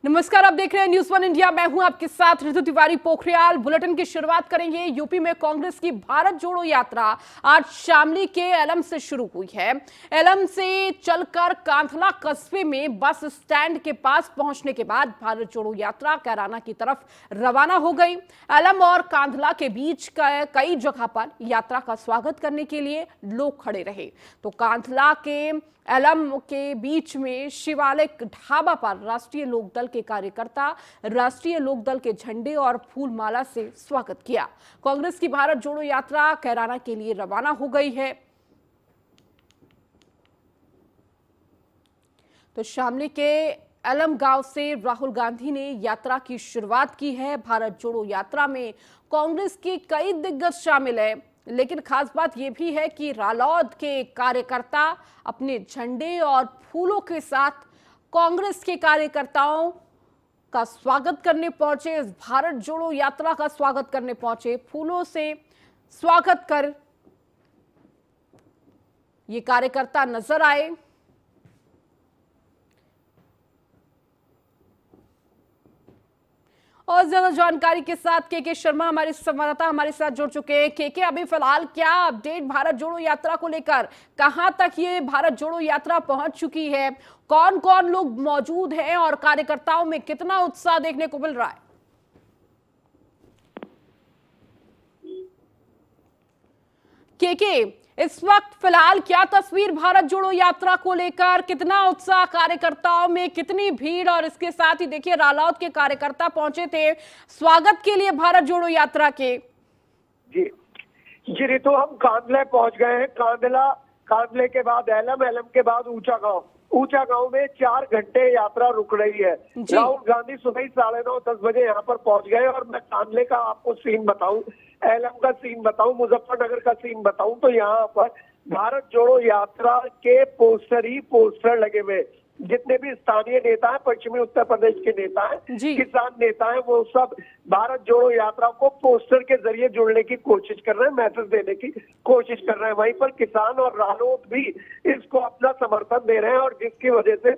नमस्कार, आप देख रहे हैं न्यूज़ वन इंडिया। मैं हूं आपके साथ ऋतु तिवारी पोखरियाल। बुलेटिन की शुरुआत करेंगे। यूपी में कांग्रेस की भारत जोड़ो यात्रा आज शामली के एलम से शुरू हुई है। एलम से चलकर कांधला कस्बे में बस स्टैंड के पास पहुंचने के बाद भारत जोड़ो यात्रा कैराना की तरफ रवाना हो गई। एलम और कांधला के बीच कई जगह पर यात्रा का स्वागत करने के लिए लोग खड़े रहे, तो कांधला के एलम के बीच में शिवालिक ढाबा पर राष्ट्रीय लोकदल के कार्यकर्ता राष्ट्रीय लोकदल के झंडे और फूल माला से स्वागत किया। कांग्रेस की भारत जोड़ो यात्रा कैराना के लिए रवाना हो गई है। तो शामली के एलम गांव से राहुल गांधी ने यात्रा की शुरुआत की है। भारत जोड़ो यात्रा में कांग्रेस के कई दिग्गज शामिल है, लेकिन खास बात यह भी है कि रालोद के कार्यकर्ता अपने झंडे और फूलों के साथ कांग्रेस के कार्यकर्ताओं का स्वागत करने पहुंचे। इस भारत जोड़ो यात्रा का स्वागत करने पहुंचे, फूलों से स्वागत कर ये कार्यकर्ता नजर आए। और ज्यादा जानकारी के साथ के शर्मा हमारे संवाददाता हमारे साथ जुड़ चुके हैं। के अभी फिलहाल क्या अपडेट भारत जोड़ो यात्रा को लेकर, कहां तक ये भारत जोड़ो यात्रा पहुंच चुकी है, कौन कौन लोग मौजूद हैं और कार्यकर्ताओं में कितना उत्साह देखने को मिल रहा है? के इस वक्त फिलहाल क्या तस्वीर भारत जोड़ो यात्रा को लेकर, कितना उत्साह कार्यकर्ताओं में, कितनी भीड़, और इसके साथ ही देखिए रालोद के कार्यकर्ता पहुंचे थे स्वागत के लिए भारत जोड़ो यात्रा के। जी जी ऋतु, हम कांदले पहुंच गए हैं। कांदले के बाद एलम, एलम के बाद ऊंचा गांव में 4 घंटे यात्रा रुक रही है। राहुल गांधी सुबह 9:30-10 बजे यहाँ पर पहुंच गए। और मैं कांदले का आपको सीन बताऊं, एलम का सीन बताऊं, मुजफ्फरनगर का सीन बताऊं, तो यहाँ पर भारत जोड़ो यात्रा के पोस्टर लगे हुए। जितने भी स्थानीय नेता हैं, पश्चिमी उत्तर प्रदेश के नेता हैं, किसान नेता हैं, वो सब भारत जोड़ो यात्रा को पोस्टर के जरिए जुड़ने की कोशिश कर रहे हैं, मैसेज देने की कोशिश कर रहे हैं। वहीं पर किसान और रालोद भी इसको अपना समर्थन दे रहे हैं, और जिसकी वजह से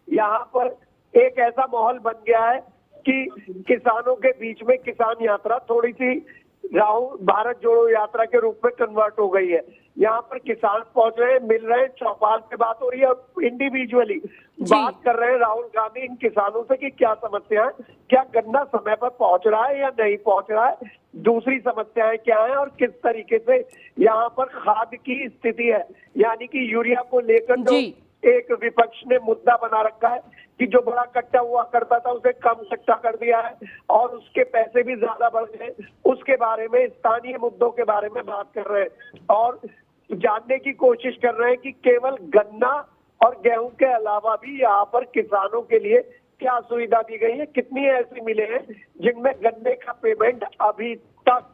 यहाँ पर एक ऐसा माहौल बन गया है कि किसानों के बीच में किसान यात्रा थोड़ी सी राहुल भारत जोड़ो यात्रा के रूप में कन्वर्ट हो गई है। यहाँ पर किसान पहुंच रहे हैं, मिल रहे हैं, चौपाल पे बात हो रही है, और इंडिविजुअली बात कर रहे हैं राहुल गांधी इन किसानों से कि क्या समस्या है, क्या गन्ना समय पर पहुंच रहा है या नहीं पहुंच रहा है, दूसरी समस्याएं क्या है, और किस तरीके से यहाँ पर खाद की स्थिति है। यानी कि यूरिया को लेकर जो एक विपक्ष ने मुद्दा बना रखा है कि जो बड़ा कट्टा हुआ करता था उसे कम कट्टा कर दिया है और उसके पैसे भी ज्यादा बढ़ गए, उसके बारे में, स्थानीय मुद्दों के बारे में बात कर रहे हैं और जानने की कोशिश कर रहे हैं कि केवल गन्ना और गेहूं के अलावा भी यहाँ पर किसानों के लिए क्या सुविधा दी गई है, कितनी ऐसी मिले हैं जिनमें गन्ने का पेमेंट अभी तक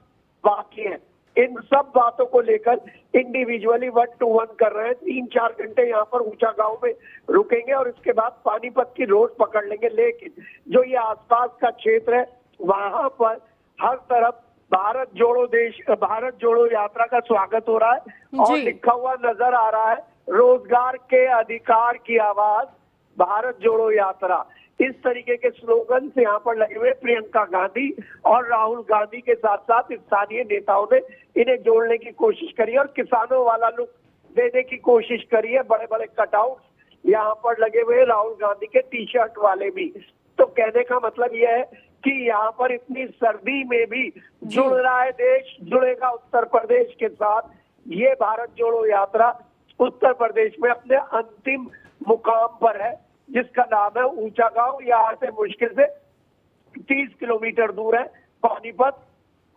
बाकी है। इन सब बातों को लेकर इंडिविजुअली 1 to 1 कर रहे हैं। 3-4 घंटे यहाँ पर ऊंचा गांव में रुकेंगे और इसके बाद पानीपत की रोड पकड़ लेंगे। लेकिन जो ये आसपास का क्षेत्र है वहां पर हर तरफ भारत जोड़ो यात्रा का स्वागत हो रहा है और लिखा हुआ नजर आ रहा है, रोजगार के अधिकार की आवाज भारत जोड़ो यात्रा। इस तरीके के स्लोगन से यहाँ पर लगे हुए प्रियंका गांधी और राहुल गांधी के साथ साथ स्थानीय नेताओं ने इन्हें जोड़ने की कोशिश करी और किसानों वाला लुक देने की कोशिश करी है। बड़े बड़े कटआउट यहाँ पर लगे हुए, राहुल गांधी के टी-शर्ट वाले भी। तो कहने का मतलब यह है कि यहाँ पर इतनी सर्दी में भी जुड़ रहा है देश, जुड़ेगा उत्तर प्रदेश के साथ। ये भारत जोड़ो यात्रा उत्तर प्रदेश में अपने अंतिम मुकाम पर है, जिसका नाम है ऊंचा गांव। यहाँ से मुश्किल से 30 किलोमीटर दूर है पानीपत।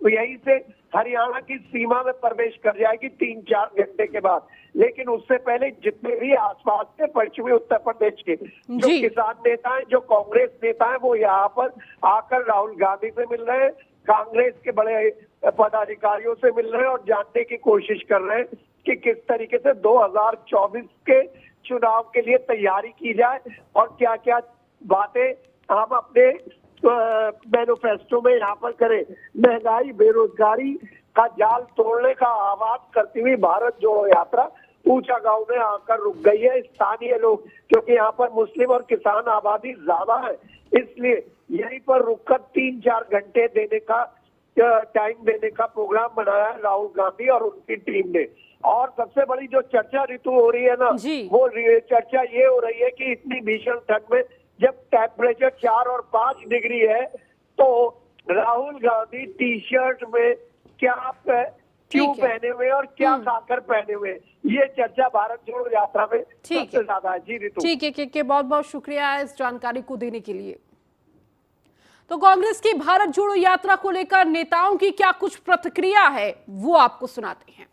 यहीं से हरियाणा की सीमा में प्रवेश कर जाएगी 3-4 घंटे के बाद। लेकिन उससे पहले जितने भी आसपास के पश्चिमी उत्तर प्रदेश के जो किसान नेता हैं, जो कांग्रेस नेता हैं, वो यहाँ पर आकर राहुल गांधी से मिल रहे हैं, कांग्रेस के बड़े पदाधिकारियों से मिल रहे हैं और जानने की कोशिश कर रहे हैं कि किस तरीके से 2024 के चुनाव के लिए तैयारी की जाए और क्या क्या बातें हम अपने मैनिफेस्टो में यहाँ पर करें। महंगाई, बेरोजगारी का जाल तोड़ने का आह्वान करती हुई भारत जोड़ो यात्रा ऊंचा गांव में आकर रुक गई है। स्थानीय लोग, क्योंकि यहाँ पर मुस्लिम और किसान आबादी ज्यादा है, इसलिए यहीं पर रुककर 3-4 घंटे देने का टाइम देने का प्रोग्राम बनाया है राहुल गांधी और उनकी टीम ने। और सबसे बड़ी जो चर्चा ऋतु हो रही है ना, वो चर्चा ये हो रही है कि इतनी भीषण ठंड में जब टेम्परेचर 4 और 5 डिग्री है, तो राहुल गांधी टी शर्ट में क्यों पहने हुए और क्या खाकर पहने हुए, ये चर्चा भारत जोड़ो यात्रा में सबसे ज्यादा है। जी ऋतु, ठीक है, बहुत बहुत शुक्रिया इस जानकारी को देने के लिए। तो कांग्रेस की भारत जोड़ो यात्रा को लेकर नेताओं की क्या कुछ प्रतिक्रिया है, वो आपको सुनाते हैं।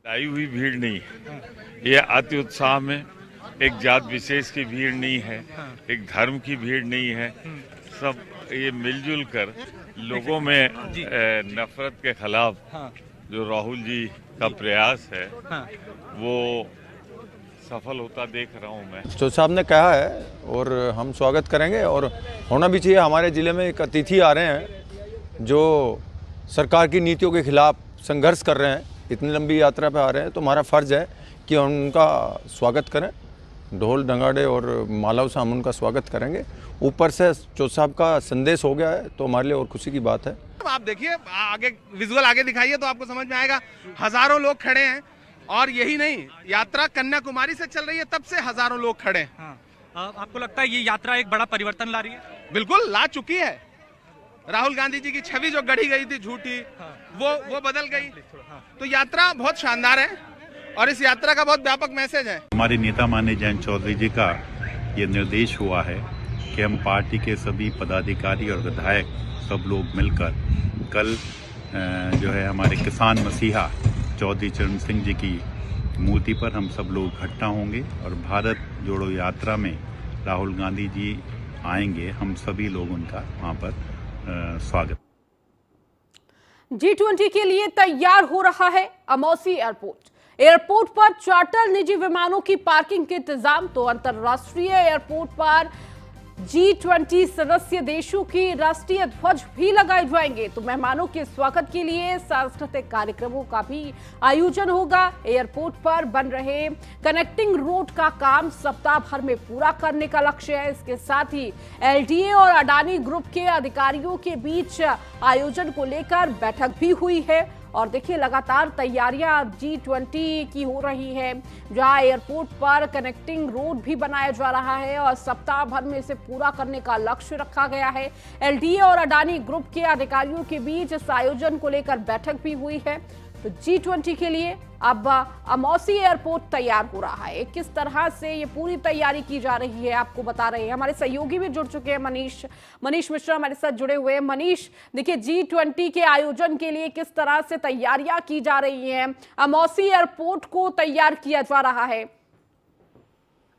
आई हुई भीड़ नहीं है, ये अति उत्साह में एक जात विशेष की भीड़ नहीं है, एक धर्म की भीड़ नहीं है, सब ये मिलजुल कर लोगों में नफरत के खिलाफ जो राहुल जी का प्रयास है वो सफल होता देख रहा हूं मैं। जो साहब ने कहा है और हम स्वागत करेंगे, और होना भी चाहिए। हमारे ज़िले में एक अतिथि आ रहे हैं जो सरकार की नीतियों के खिलाफ संघर्ष कर रहे हैं, इतनी लंबी यात्रा पे आ रहे हैं, तो हमारा फ़र्ज़ है कि उनका स्वागत करें। ढोल ढंगाड़े और मालाओं से हम उनका स्वागत करेंगे। ऊपर से चौथ साहब का संदेश हो गया है तो हमारे लिए और खुशी की बात है। आप देखिए, आगे विजुअल आगे दिखाइए तो आपको समझ में आएगा। हजारों लोग खड़े हैं, और यही नहीं, यात्रा कन्याकुमारी से चल रही है, तब से हजारों लोग खड़े हैं। हाँ। आपको लगता है ये यात्रा एक बड़ा परिवर्तन ला रही है? बिल्कुल ला चुकी है। राहुल गांधी जी की छवि जो गढ़ी गई थी झूठी, वो बदल गई। तो यात्रा बहुत शानदार है और इस यात्रा का बहुत व्यापक मैसेज है। हमारे नेता माननीय जयंत चौधरी जी का ये निर्देश हुआ है कि हम पार्टी के सभी पदाधिकारी और विधायक सब लोग मिलकर कल जो है हमारे किसान मसीहा चौधरी चरण सिंह जी की मूर्ति पर हम सब लोग इकट्ठा होंगे और भारत जोड़ो यात्रा में राहुल गांधी जी आएंगे। हम सभी लोग उनका वहाँ पर स्वागत। G20 के लिए तैयार हो रहा है अमौसी एयरपोर्ट पर चार्टर निजी विमानों की पार्किंग के इंतजाम। तो अंतरराष्ट्रीय एयरपोर्ट पर G20 सदस्य देशों की राष्ट्रीय ध्वज भी लगाए जाएंगे। तो मेहमानों के स्वागत के लिए सांस्कृतिक कार्यक्रमों का भी आयोजन होगा। एयरपोर्ट पर बन रहे कनेक्टिंग रोड का काम सप्ताह भर में पूरा करने का लक्ष्य है। इसके साथ ही एलडीए और अडानी ग्रुप के अधिकारियों के बीच आयोजन को लेकर बैठक भी हुई है। और देखिए, लगातार तैयारियां G20 की हो रही है, जहां एयरपोर्ट पर कनेक्टिंग रोड भी बनाया जा रहा है और सप्ताह भर में इसे पूरा करने का लक्ष्य रखा गया है। एलडीए और अडानी ग्रुप के अधिकारियों के बीच इस आयोजन को लेकर बैठक भी हुई है। तो G20 के लिए अब अमौसी एयरपोर्ट तैयार हो रहा है। किस तरह से ये पूरी तैयारी की जा रही है आपको बता रहे हैं। हमारे सहयोगी भी जुड़ चुके हैं, मनीष मिश्रा हमारे साथ जुड़े हुए हैं। मनीष, देखिए G20 के आयोजन के लिए किस तरह से तैयारियां की जा रही हैं, अमौसी एयरपोर्ट को तैयार किया जा रहा है?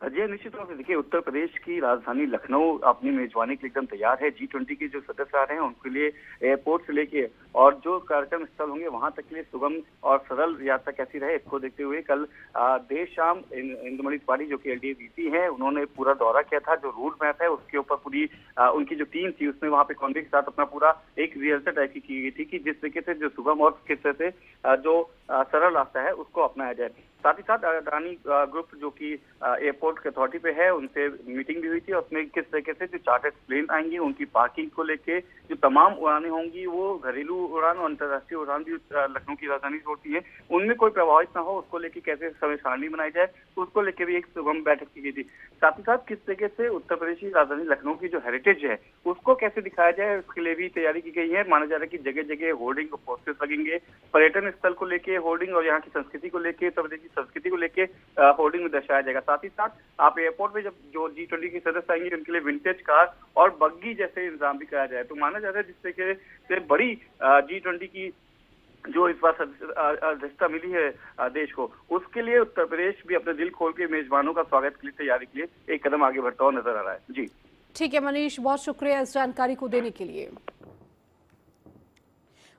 जी निश्चित रूप से देखिए, उत्तर प्रदेश की राजधानी लखनऊ अपनी मेजबानी के लिए एकदम तैयार है। G20 के जो सदस्य आ रहे हैं उनके लिए एयरपोर्ट से लेके और जो कार्यक्रम स्थल होंगे वहां तक के लिए सुगम और सरल यात्रा कैसी रहे, इसको देखते हुए कल देर शाम इंदुमणि त्रिपाठी जो कि एलडीए वीसी है, उन्होंने पूरा दौरा किया था। जो रूट मैप है उसके ऊपर पूरी उनकी जो टीम थी उसमें वहाँ पे कांग्रेस के साथ अपना पूरा एक रिहर्सल टाइप की गई थी कि जिस तरीके से जो सुगम और किस तरह से जो सरल रास्ता है उसको अपनाया जाए। साथ ही साथ अडानी ग्रुप जो कि एयरपोर्ट के अथॉरिटी पे है, उनसे मीटिंग भी हुई थी। उसमें किस तरीके से जो चार्टर्ड प्लेन आएंगी उनकी पार्किंग को लेके जो तमाम उड़ानें होंगी, वो घरेलू उड़ान और अंतर्राष्ट्रीय उड़ान भी लखनऊ की राजधानी से होती है, उनमें कोई प्रभावित ना हो उसको लेके कैसे समय सारणी बनाई जाए, उसको लेके भी एक सुगम बैठक की गई थी। साथ ही साथ किस तरीके से उत्तर प्रदेश की राजधानी लखनऊ की जो हेरिटेज है उसको कैसे दिखाया जाए, उसके लिए भी तैयारी की गई है। माना जा रहा है कि जगह जगह होर्डिंग और पोस्टर्स लगेंगे, पर्यटन स्थल को लेके होर्डिंग और यहाँ की संस्कृति को लेके, उत्तर प्रदेश की संस्कृति को लेके होर्डिंग में दर्शाया जाएगा। साथ ही साथ आप एयरपोर्ट पे जब जो G20 के सदस्य आएंगे उनके लिए विंटेज कार और बग्गी जैसे इंतजाम भी कराया जाए। तो माना जाता है जिस तरीके से बड़ी G20 की जो इस बार अध्यक्षता मिली है देश को, उसके लिए उत्तर प्रदेश भी अपने दिल खोल के मेजबानों का स्वागत के लिए, तैयारी के लिए एक कदम आगे बढ़ता हुआ नजर आ रहा है। जी ठीक है मनीष, बहुत शुक्रिया इस जानकारी को देने के लिए।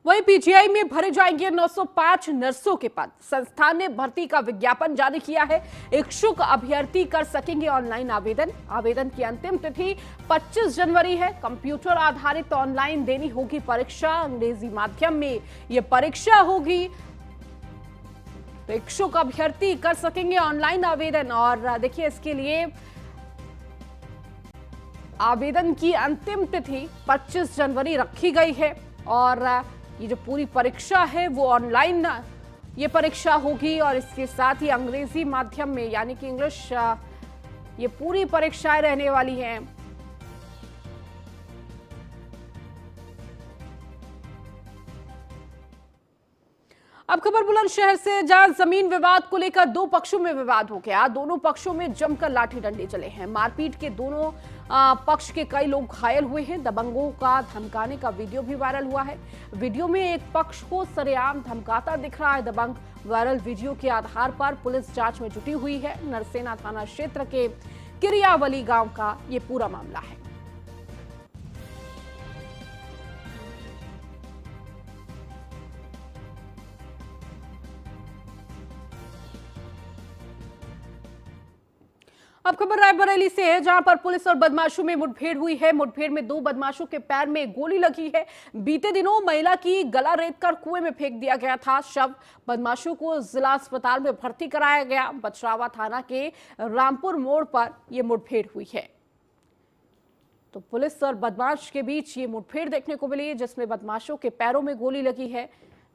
वहीं पीजीआई में भरे जाएंगे 905 नर्सों के पद। संस्थान ने भर्ती का विज्ञापन जारी किया है। इच्छुक अभ्यर्थी कर सकेंगे ऑनलाइन आवेदन। आवेदन की अंतिम तिथि 25 जनवरी है। कंप्यूटर आधारित ऑनलाइन देनी होगी परीक्षा। अंग्रेजी माध्यम में यह परीक्षा होगी। तो इच्छुक अभ्यर्थी कर सकेंगे ऑनलाइन आवेदन। और देखिए, इसके लिए आवेदन की अंतिम तिथि 25 जनवरी रखी गई है। और ये जो पूरी परीक्षा है वो ऑनलाइन ये परीक्षा होगी, और इसके साथ ही अंग्रेजी माध्यम में यानी कि इंग्लिश ये पूरी परीक्षाएं रहने वाली हैं। अब खबर बुलंदशहर से, जहां जमीन विवाद को लेकर दो पक्षों में विवाद हो गया। दोनों पक्षों में जमकर लाठी डंडे चले हैं। मारपीट के दोनों पक्ष के कई लोग घायल हुए हैं। दबंगों का धमकाने का वीडियो भी वायरल हुआ है। वीडियो में एक पक्ष को सरेआम धमकाता दिख रहा है दबंग। वायरल वीडियो के आधार पर पुलिस जांच में जुटी हुई है। नरसेना थाना क्षेत्र के किरियावली गांव का ये पूरा मामला है। अब खबर रायबरेली से है, जहां पर पुलिस और बदमाशों में मुठभेड़ हुई है। मुठभेड़ में दो बदमाशों के पैर में गोली लगी है। बीते दिनों महिला की गला रेतकर कुएं में फेंक दिया गया था शव। बदमाशों को जिला अस्पताल में भर्ती कराया गया। बछरावा थाना के रामपुर मोड़ पर यह मुठभेड़ हुई है। तो पुलिस और बदमाश के बीच ये मुठभेड़ देखने को मिली, जिसमें बदमाशों के पैरों में गोली लगी है,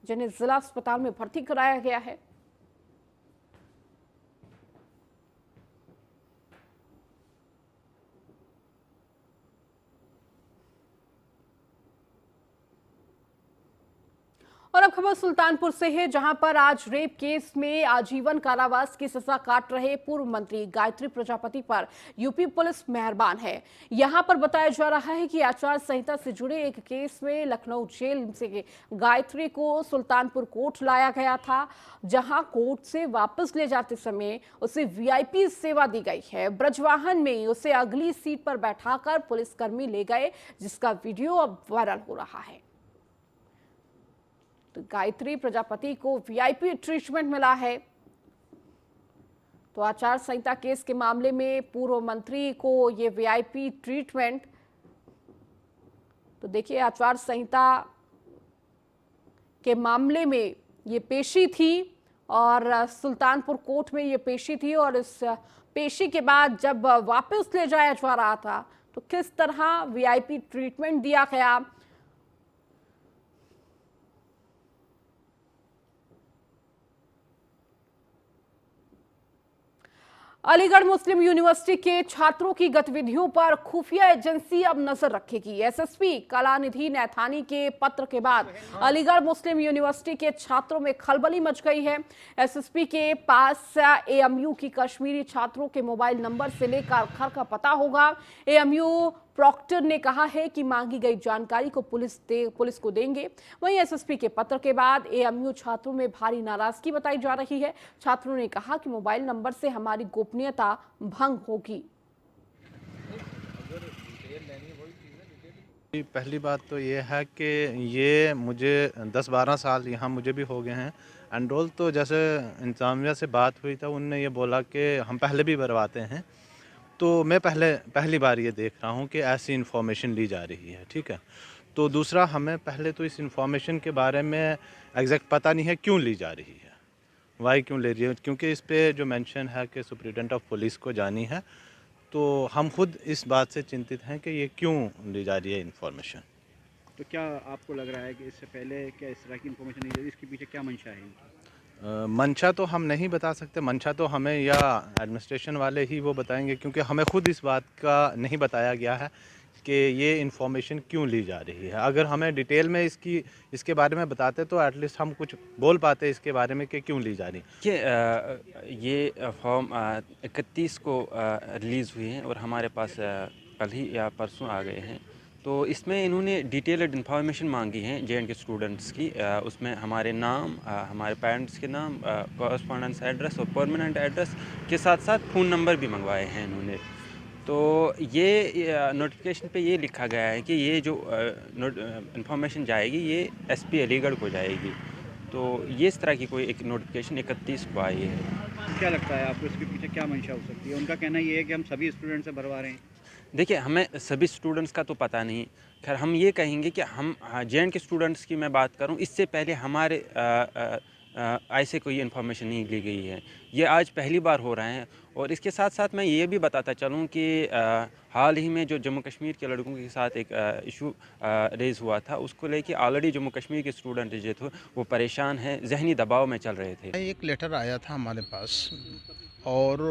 जिन्हें जिला अस्पताल में भर्ती कराया गया है। और अब खबर सुल्तानपुर से है, जहां पर आज रेप केस में आजीवन कारावास की सजा काट रहे पूर्व मंत्री गायत्री प्रजापति पर यूपी पुलिस मेहरबान है। यहां पर बताया जा रहा है कि आचार संहिता से जुड़े एक केस में लखनऊ जेल से गायत्री को सुल्तानपुर कोर्ट लाया गया था, जहां कोर्ट से वापस ले जाते समय उसे वीआईपी सेवा दी गई है। ब्रजवाहन में उसे अगली सीट पर बैठाकर पुलिसकर्मी ले गए, जिसका वीडियो अब वायरल हो रहा है। तो गायत्री प्रजापति को वीआईपी ट्रीटमेंट मिला है। तो आचार संहिता केस के मामले में पूर्व मंत्री को ये वीआईपी ट्रीटमेंट, तो देखिए आचार संहिता के मामले में ये पेशी थी और सुल्तानपुर कोर्ट में ये पेशी थी। और इस पेशी के बाद जब वापस ले जाया जा रहा था तो किस तरह वीआईपी ट्रीटमेंट दिया गया। अलीगढ़ मुस्लिम यूनिवर्सिटी के छात्रों की गतिविधियों पर खुफिया एजेंसी अब नजर रखेगी। एसएसपी कलानिधि नैथानी के पत्र के बाद अलीगढ़ मुस्लिम यूनिवर्सिटी के छात्रों में खलबली मच गई है। एसएसपी के पास एएमयू की कश्मीरी छात्रों के मोबाइल नंबर से लेकर घर का पता होगा। एएमयू प्रॉक्टर ने कहा है कि मांगी गई जानकारी को पुलिस को देंगे। वहीं एसएसपी के पत्र के बाद एएमयू छात्रों में भारी नाराजगी बताई जा रही है। छात्रों ने कहा कि मोबाइल नंबर से हमारी गोपनीयता भंग होगी। पहली बात तो ये है कि ये मुझे 10-12 साल यहाँ मुझे भी हो गए हैं। एनरोल तो जैसे इंतजामिया से बात हुई था, उनने ये बोला कि हम पहले भी भरवाते हैं। तो मैं पहली बार ये देख रहा हूँ कि ऐसी इन्फॉर्मेशन ली जा रही है। ठीक है, तो दूसरा, हमें पहले तो इस इन्फॉर्मेशन के बारे में एग्जैक्ट पता नहीं है क्यों ली जा रही है, वाई क्यों ले रही है, क्योंकि इस पे जो मेंशन है कि सुप्रिटेंडेंट ऑफ पुलिस को जानी है। तो हम खुद इस बात से चिंतित हैं कि ये क्यों ली जा रही है इन्फॉर्मेशन। तो क्या आपको लग रहा है कि इससे पहले क्या इस तरह की इन्फॉर्मेशन नहीं दी, इसके पीछे क्या मंशा है? मंशा तो हम नहीं बता सकते। मंशा तो हमें या एडमिनिस्ट्रेशन वाले ही वो बताएंगे, क्योंकि हमें खुद इस बात का नहीं बताया गया है कि ये इन्फॉर्मेशन क्यों ली जा रही है। अगर हमें डिटेल में इसके बारे में बताते तो एटलीस्ट हम कुछ बोल पाते इसके बारे में कि क्यों ली जा रही है। ये फॉर्म 31 को रिलीज़ हुई है और हमारे पास कल ही या परसों आ गए हैं। तो इसमें इन्होंने डिटेल्ड इन्फॉर्मेशन मांगी है JNK स्टूडेंट्स की। उसमें हमारे नाम, हमारे पेरेंट्स के नाम, कॉरेस्पॉन्डेंस एड्रेस और परमानेंट एड्रेस के साथ साथ फ़ोन नंबर भी मंगवाए हैं इन्होंने। तो ये नोटिफिकेशन पे ये लिखा गया है कि ये जो इन्फॉर्मेशन जाएगी ये SP अलीगढ़ को जाएगी। तो ये इस तरह की कोई एक नोटिफिकेशन 31 को आई है। क्या लगता है आपको इसके पीछे क्या मंशा हो सकती है? उनका कहना ये है कि हम सभी स्टूडेंट से भरवा रहे हैं। देखिए, हमें सभी स्टूडेंट्स का तो पता नहीं। खैर, हम ये कहेंगे कि हम JNK स्टूडेंट्स की मैं बात करूं, इससे पहले हमारे ऐसे कोई इन्फॉर्मेशन नहीं ली गई है। ये आज पहली बार हो रहा है। और इसके साथ साथ मैं ये भी बताता चलूँ कि हाल ही में जो जम्मू कश्मीर के लड़कों के साथ एक इशू रेज़ हुआ था, उसको लेके ऑलरेडी जम्मू कश्मीर के स्टूडेंट जो थे वो परेशान हैं, जहनी दबाव में चल रहे थे। एक लेटर आया था हमारे पास और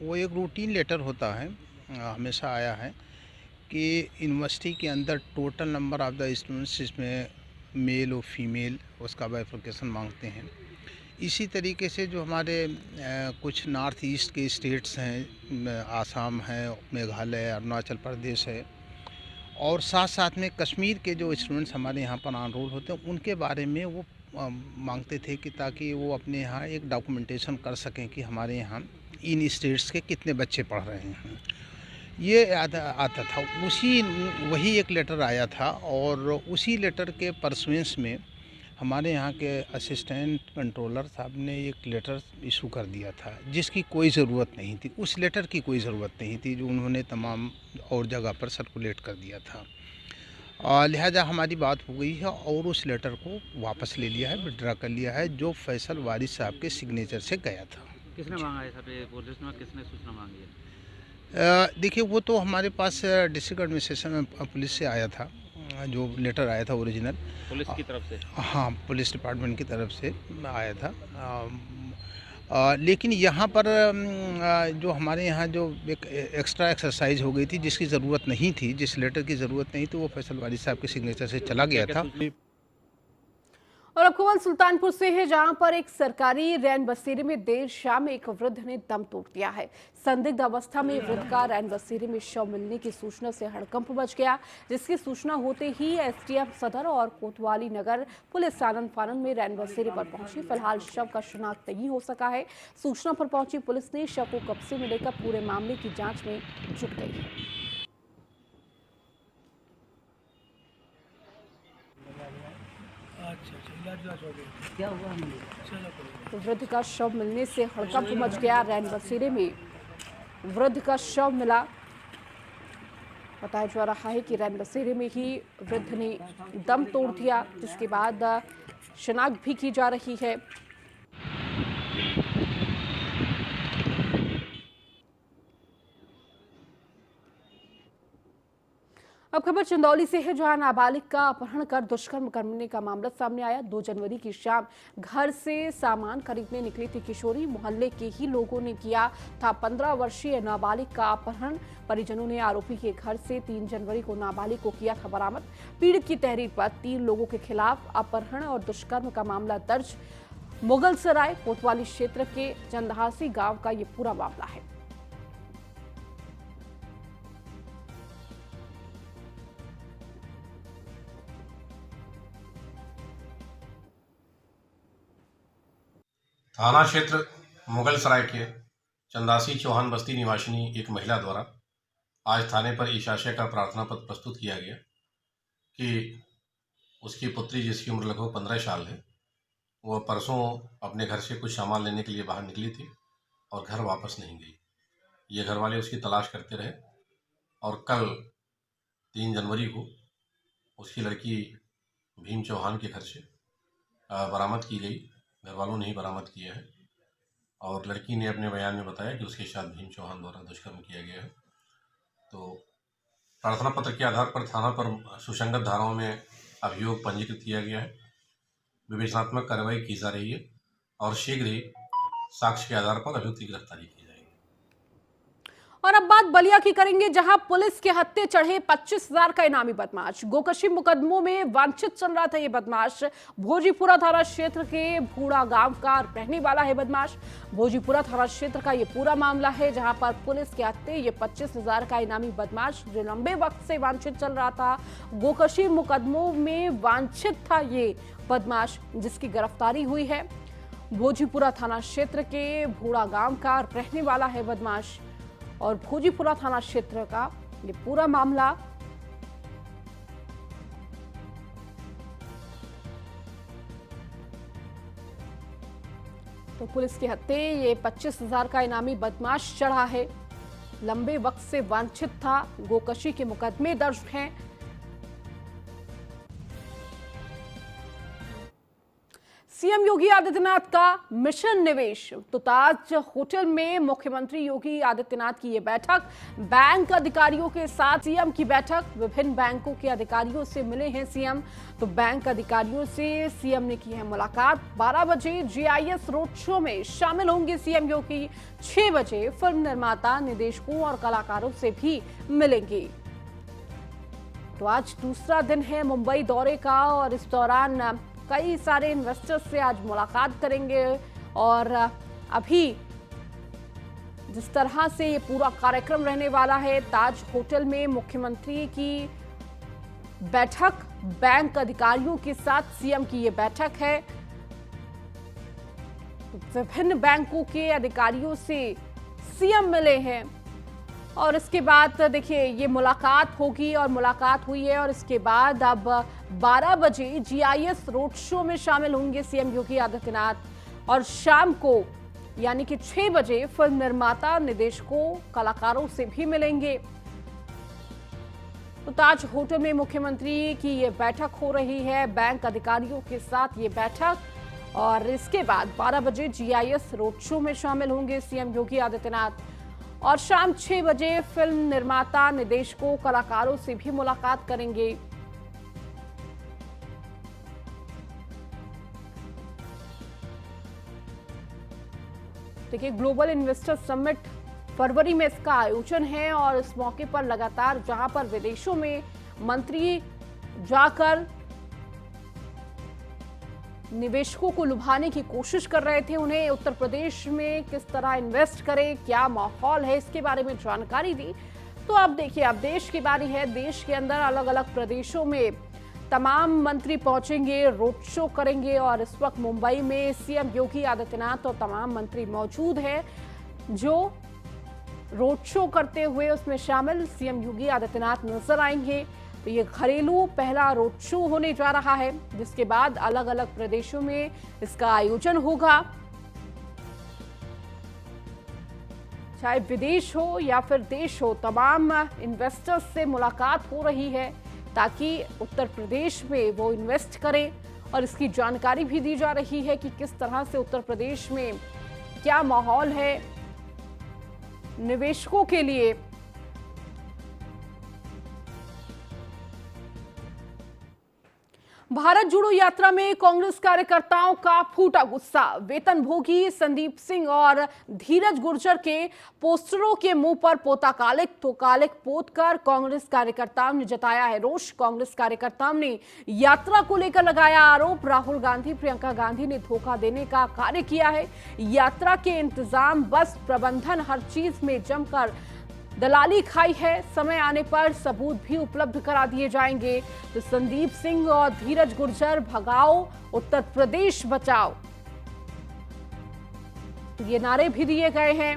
वो एक रूटीन लेटर होता है, हमेशा आया है कि यूनिवर्सिटी के अंदर total number of the students इसमें मेल और फीमेल उसका बाइफर्केशन मांगते हैं। इसी तरीके से जो हमारे कुछ नॉर्थ ईस्ट के स्टेट्स हैं, आसाम है, मेघालय, अरुणाचल प्रदेश है, और साथ साथ में कश्मीर के जो स्टूडेंट्स हमारे यहाँ पर एनरोल होते हैं उनके बारे में वो मांगते थे कि ताकि वो अपने यहाँ एक डॉक्यूमेंटेशन कर सकें कि हमारे यहाँ इन स्टेट्स के कितने बच्चे पढ़ रहे हैं। ये आता था, वही एक लेटर आया था और उसी लेटर के परसुएंस में हमारे यहाँ के असिस्टेंट कंट्रोलर साहब ने एक लेटर इशू कर दिया था जिसकी कोई ज़रूरत नहीं थी। उस लेटर की कोई ज़रूरत नहीं थी जो उन्होंने तमाम और जगह पर सर्कुलेट कर दिया था। लिहाजा हमारी बात हो गई है और उस लेटर को वापस ले लिया है, विड्रा कर लिया है, जो फैसल वारिस साहब के सिग्नेचर से गया था। किसने मांगा है सर, पुलिस ने किसने सूचना मांगी है? देखिए, वो तो हमारे पास डिस्ट्रिक्ट एडमिनिस्ट्रेशन में पुलिस से आया था, जो लेटर आया था ओरिजिनल पुलिस की तरफ से। हाँ, पुलिस डिपार्टमेंट की तरफ से आया था। लेकिन यहाँ पर जो हमारे यहाँ जो एक एक्स्ट्रा एक्सरसाइज हो गई थी जिसकी ज़रूरत नहीं थी, जिस लेटर की ज़रूरत नहीं थी, वो फैसल वारिस साहब के सिग्नेचर से चला गया था। और अब खबर सुल्तानपुर से है, जहां पर एक सरकारी रैन बसेरे में देर शाम एक वृद्ध ने दम तोड़ दिया है। संदिग्ध अवस्था में वृद्ध का रैन बसेरे में शव मिलने की सूचना से हड़कंप मच गया, जिसकी सूचना होते ही एसडीएम सदर और कोतवाली नगर पुलिस आनन फानन में रैन बसेरे पर पहुंची। फिलहाल शव का शिनाख्त नहीं हो सका है। सूचना पर पहुंची पुलिस ने शव को कब्जे में लेकर पूरे मामले की जाँच में जुट गई है। क्या हुआ? तो वृद्ध का शव मिलने से हड़कंप मच गया। रैन बसेरे में वृद्ध का शव मिला। बताया जा रहा है कि रैन बसेरे में ही वृद्ध ने दम तोड़ दिया, जिसके बाद शिनाख्त भी की जा रही है। अब खबर चंदौली से है, जहां नाबालिग का अपहरण कर दुष्कर्म करने का मामला सामने आया। 2 जनवरी की शाम घर से सामान खरीदने निकली थी किशोरी। मोहल्ले के ही लोगों ने किया था 15 वर्षीय नाबालिग का अपहरण। परिजनों ने आरोपी के घर से 3 जनवरी को नाबालिग को किया था बरामद। पीड़ित की तहरीर पर 3 लोगों के खिलाफ अपहरण और दुष्कर्म का मामला दर्ज। मुगलसराय कोतवाली क्षेत्र के चंदहासी गाँव का ये पूरा मामला है। थाना क्षेत्र मुगलसराय के चंदासी चौहान बस्ती निवासिनी एक महिला द्वारा आज थाने पर इस आशय का प्रार्थना पत्र प्रस्तुत किया गया कि उसकी पुत्री, जिसकी उम्र लगभग 15 साल है, वह परसों अपने घर से कुछ सामान लेने के लिए बाहर निकली थी और घर वापस नहीं गई। ये घर वाले उसकी तलाश करते रहे और कल 3 जनवरी को उसकी लड़की भीम चौहान के घर से बरामद की गई। घर वालों ने ही बरामद किया है और लड़की ने अपने बयान में बताया कि उसके साथ भीम चौहान द्वारा दुष्कर्म किया गया है। तो प्रार्थना पत्र के आधार पर थाना पर सुसंगत धाराओं में अभियोग पंजीकृत किया गया है। विवेचनात्मक कार्रवाई की जा रही है और शीघ्र ही साक्ष्य के आधार पर अभियुक्त की गिरफ्तारी की जाएगी। और अब बात बलिया की करेंगे, जहां पुलिस के हत्थे चढ़े 25,000 का इनामी बदमाश। गोकशी मुकदमों में वांछित चल रहा था ये बदमाश। भोजीपुरा थाना क्षेत्र के भूड़ा गांव का रहने वाला है बदमाश। भोजीपुरा थाना क्षेत्र का ये पूरा मामला है, जहां पर पुलिस के हत्थे ये 25,000 का इनामी बदमाश जो लंबे वक्त से वांछित चल रहा था। गोकशी मुकदमों में वांछित था ये बदमाश, जिसकी गिरफ्तारी हुई है। भोजीपुरा थाना क्षेत्र के भूड़ा गांव का रहने वाला है बदमाश और भोजीपुरा थाना क्षेत्र का ये पूरा मामला। तो पुलिस के हत्थे ये 25,000 का इनामी बदमाश चढ़ा है। लंबे वक्त से वांछित था। गोकशी के मुकदमे दर्ज हैं। सीएम योगी आदित्यनाथ का मिशन निवेश। तो ताज होटल में मुख्यमंत्री योगी आदित्यनाथ की ये बैठक, बैंक अधिकारियों के साथ सीएम की बैठक। विभिन्न बैंकों के अधिकारियों से मिले हैं सीएम। तो बैंक अधिकारियों से सीएम ने की है मुलाकात। 12 बजे जीआईएस रोड शो में शामिल होंगे सीएम योगी। 6 बजे फिल्म निर्माता, निदेशकों और कलाकारों से भी मिलेंगे। तो आज दूसरा दिन है मुंबई दौरे का और इस दौरान कई सारे इन्वेस्टर्स से आज मुलाकात करेंगे। और अभी जिस तरह से ये पूरा कार्यक्रम रहने वाला है, ताज होटल में मुख्यमंत्री की बैठक, बैंक अधिकारियों के साथ सीएम की ये बैठक है। विभिन्न बैंकों के अधिकारियों से सीएम मिले हैं और इसके बाद देखिए ये मुलाकात होगी और मुलाकात हुई है। और इसके बाद अब 12 बजे जीआईएस रोड शो में शामिल होंगे सीएम योगी आदित्यनाथ और शाम को यानी कि 6 बजे फिल्म निर्माता, निदेशकों, कलाकारों से भी मिलेंगे। तो ताज होटल में मुख्यमंत्री की ये बैठक हो रही है, बैंक अधिकारियों के साथ ये बैठक। और इसके बाद 12 बजे जीआईएस रोड शो में शामिल होंगे सीएम योगी आदित्यनाथ और शाम 6 बजे फिल्म निर्माता, निदेशकों, कलाकारों से भी मुलाकात करेंगे। देखिए, ग्लोबल इन्वेस्टर समिट फरवरी में इसका आयोजन है और इस मौके पर लगातार जहां पर विदेशों में मंत्री जाकर निवेशकों को लुभाने की कोशिश कर रहे थे, उन्हें उत्तर प्रदेश में किस तरह इन्वेस्ट करें, क्या माहौल है, इसके बारे में जानकारी दी। तो अब देखिए, अब देश की बारी है। देश के अंदर अलग अलग प्रदेशों में तमाम मंत्री पहुंचेंगे, रोड शो करेंगे और इस वक्त मुंबई में सीएम योगी आदित्यनाथ और तमाम मंत्री मौजूद हैं जो रोड शो करते हुए उसमें शामिल सीएम योगी आदित्यनाथ नजर आएंगे। तो ये घरेलू पहला रोड शो होने जा रहा है, जिसके बाद अलग अलग प्रदेशों में इसका आयोजन होगा। चाहे विदेश हो या फिर देश हो, तमाम इन्वेस्टर्स से मुलाकात हो रही है ताकि उत्तर प्रदेश में वो इन्वेस्ट करें। और इसकी जानकारी भी दी जा रही है कि किस तरह से उत्तर प्रदेश में क्या माहौल है निवेशकों के लिए। भारत जोड़ो यात्रा में कांग्रेस कार्यकर्ताओं का फूटा गुस्सा। वेतनभोगी संदीप सिंह और धीरज गुर्जर के पोस्टरों के मुंह पर पोता कालिक, तो कालिक पोतकर कांग्रेस कार्यकर्ताओं ने जताया है रोष। कांग्रेस कार्यकर्ताओं ने यात्रा को लेकर लगाया आरोप। राहुल गांधी, प्रियंका गांधी ने धोखा देने का कार्य किया है। यात्रा के इंतजाम, बस प्रबंधन, हर चीज में जमकर दलाली खाई है। समय आने पर सबूत भी उपलब्ध करा दिए जाएंगे। तो संदीप सिंह और धीरज गुर्जर, भगाओ उत्तर प्रदेश बचाओ, ये नारे भी दिए गए हैं।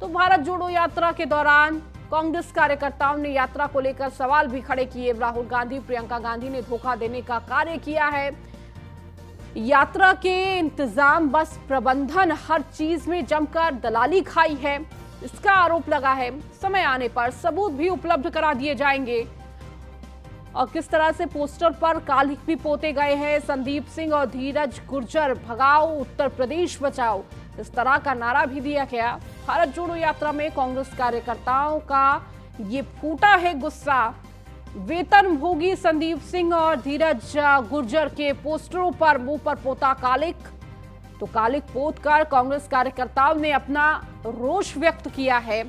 तो भारत जोड़ो यात्रा के दौरान कांग्रेस कार्यकर्ताओं ने यात्रा को लेकर सवाल भी खड़े किए। राहुल गांधी, प्रियंका गांधी ने धोखा देने का कार्य किया है। यात्रा के इंतजाम, बस प्रबंधन, हर चीज में जमकर दलाली खाई है, इसका आरोप लगा है। समय आने पर सबूत भी उपलब्ध करा दिए जाएंगे। और किस तरह से पोस्टर पर कालिक भी पोते गए हैं। संदीप सिंह और धीरज गुर्जर, भगाओ उत्तर प्रदेश बचाओ, इस तरह का नारा भी दिया गया। भारत जोड़ो यात्रा में कांग्रेस कार्यकर्ताओं का ये फूटा है गुस्सा। वेतनभोगी संदीप सिंह और धीरज गुर्जर के पोस्टरों पर मुंह पर पोता कालिक, तो कालिक पोत कर कांग्रेस कार्यकर्ताओं ने अपना रोष व्यक्त किया है,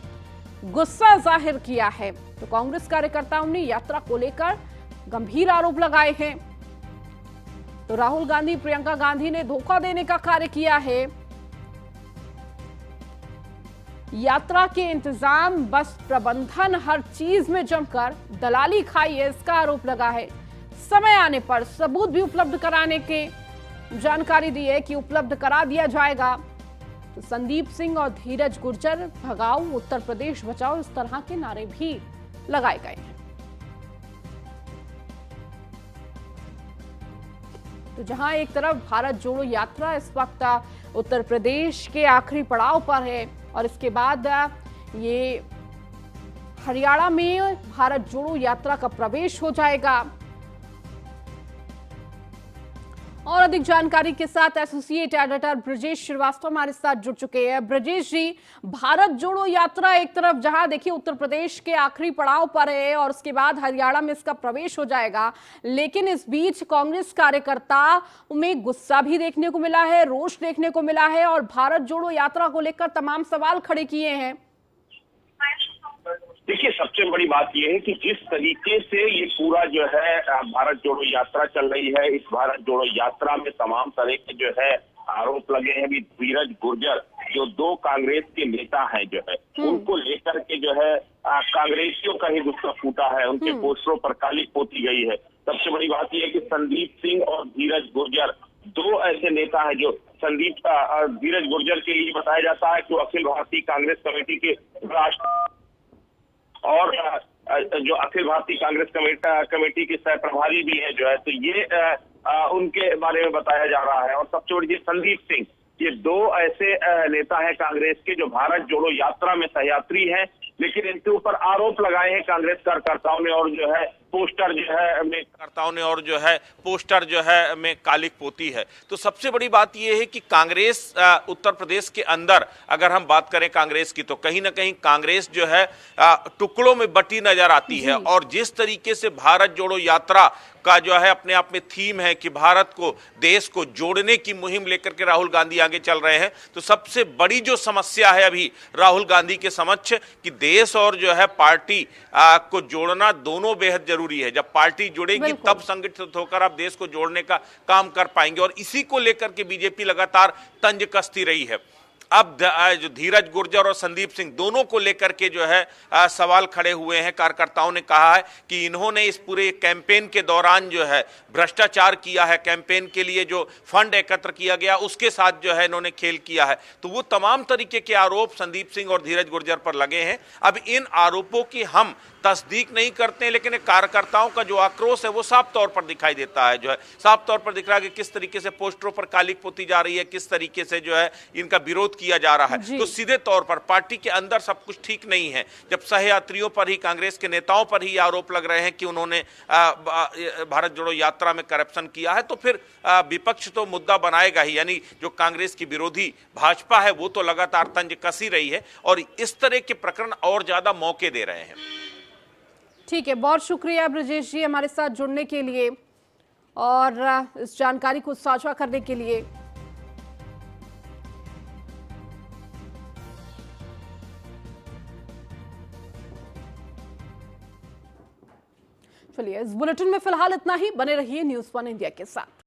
गुस्सा जाहिर किया है। तो कांग्रेस कार्यकर्ताओं ने यात्रा को लेकर गंभीर आरोप लगाए हैं। तो राहुल गांधी, प्रियंका गांधी ने धोखा देने का कार्य किया है। यात्रा के इंतजाम, बस प्रबंधन, हर चीज में जमकर दलाली खाई है, इसका आरोप लगा है। समय आने पर सबूत भी उपलब्ध कराने के जानकारी दी है कि उपलब्ध करा दिया जाएगा। तो संदीप सिंह और धीरज गुर्जर, भगाओ उत्तर प्रदेश बचाओ, इस तरह के नारे भी लगाए गए हैं। तो जहां एक तरफ भारत जोड़ो यात्रा इस वक्त उत्तर प्रदेश के आखिरी पड़ाव पर है और इसके बाद ये हरियाणा में भारत जोड़ो यात्रा का प्रवेश हो जाएगा। और अधिक जानकारी के साथ एसोसिएट एडिटर ब्रजेश श्रीवास्तव हमारे साथ जुड़ चुके हैं। ब्रजेश जी, भारत जोड़ो यात्रा एक तरफ जहां देखिए उत्तर प्रदेश के आखिरी पड़ाव पर है और उसके बाद हरियाणा में इसका प्रवेश हो जाएगा, लेकिन इस बीच कांग्रेस कार्यकर्ता में गुस्सा भी देखने को मिला है, रोष देखने को मिला है और भारत जोड़ो यात्रा को लेकर तमाम सवाल खड़े किए हैं। देखिए, सबसे बड़ी बात यह है कि जिस तरीके से ये पूरा जो है भारत जोड़ो यात्रा चल रही है, इस भारत जोड़ो यात्रा में तमाम तरह के जो है आरोप लगे हैं। भी धीरज गुर्जर जो दो कांग्रेस के नेता हैं जो है, उनको लेकर के जो है कांग्रेसियों का ही गुस्सा फूटा है, उनके पोस्टरों पर काली पोती गई है। सबसे बड़ी बात यह है कि संदीप सिंह और धीरज गुर्जर दो ऐसे नेता हैं जो धीरज गुर्जर के लिए बताया जाता है कि वो अखिल भारतीय कांग्रेस कमेटी के राष्ट्र और जो अखिल भारतीय कांग्रेस कमेटी के सह प्रभारी भी है जो है, तो ये उनके बारे में बताया जा रहा है। और सबसे बड़ी चीज संदीप सिंह, ये दो ऐसे नेता हैं कांग्रेस के जो भारत जोड़ो यात्रा में सहयात्री हैं, लेकिन इनके ऊपर आरोप लगाए हैं कांग्रेस कार्यकर्ताओं ने और जो है पोस्टर जो है में कालिक पोती है। तो सबसे बड़ी बात यह है कि कांग्रेस उत्तर प्रदेश के अंदर अगर हम बात करें कांग्रेस की, तो कहीं ना कहीं कांग्रेस जो है टुकड़ों में बटी नजर आती है। और जिस तरीके से भारत जोड़ो यात्रा का जो है अपने आप में थीम है कि भारत को, देश को जोड़ने की मुहिम लेकर के राहुल गांधी आगे चल रहे हैं, तो सबसे बड़ी जो समस्या है अभी राहुल गांधी के समक्ष कि देश और जो है पार्टी को जोड़ना दोनों बेहद जरूरी है। जब पार्टी जुड़ेगी तब संगठित होकर आप देश को जोड़ने का काम कर पाएंगे, और इसी को लेकर के बीजेपी लगातार तंज कसती रही है। अब जो धीरज गुर्जर और संदीप सिंह दोनों को लेकर के जो है सवाल खड़े हुए हैं। कार्यकर्ताओं ने कहा है कि इन्होंने इस पूरे कैंपेन के दौरान जो है भ्रष्टाचार किया है, कैंपेन के लिए जो फंड एकत्र किया गया उसके साथ जो है इन्होंने खेल किया है। तो वो तमाम तरीके के आरोप संदीप सिंह और धीरज गुर्जर पर लगे हैं। अब इन आरोपों की हम तस्दीक नहीं करते हैं, लेकिन कार्यकर्ताओं का जो आक्रोश है वो साफ तौर पर दिखाई देता है, जो है साफ तौर पर दिख रहा है कि किस तरीके से पोस्टरों पर कालिक पोती जा रही है, किस तरीके से जो है इनका विरोध किया जा रहा है। तो सीधे तौर पर पार्टी के अंदर सब कुछ ठीक नहीं है। जब सहयात्रियों पर ही, कांग्रेस के नेताओं पर ही आरोप लग रहे हैं कि उन्होंने भारत जोड़ो यात्रा में करप्शन किया है, तो फिर विपक्ष तो मुद्दा बनाएगा ही। यानी जो कांग्रेस की विरोधी भाजपा है वो तो लगातार तंज कसी रही है और इस तरह के प्रकरण और ज्यादा मौके दे रहे हैं। ठीक है, बहुत शुक्रिया ब्रजेश जी हमारे साथ जुड़ने के लिए और इस जानकारी को साझा करने के लिए। चलिए, इस बुलेटिन में फिलहाल इतना ही। बने रहिए न्यूज़ 1 इंडिया के साथ।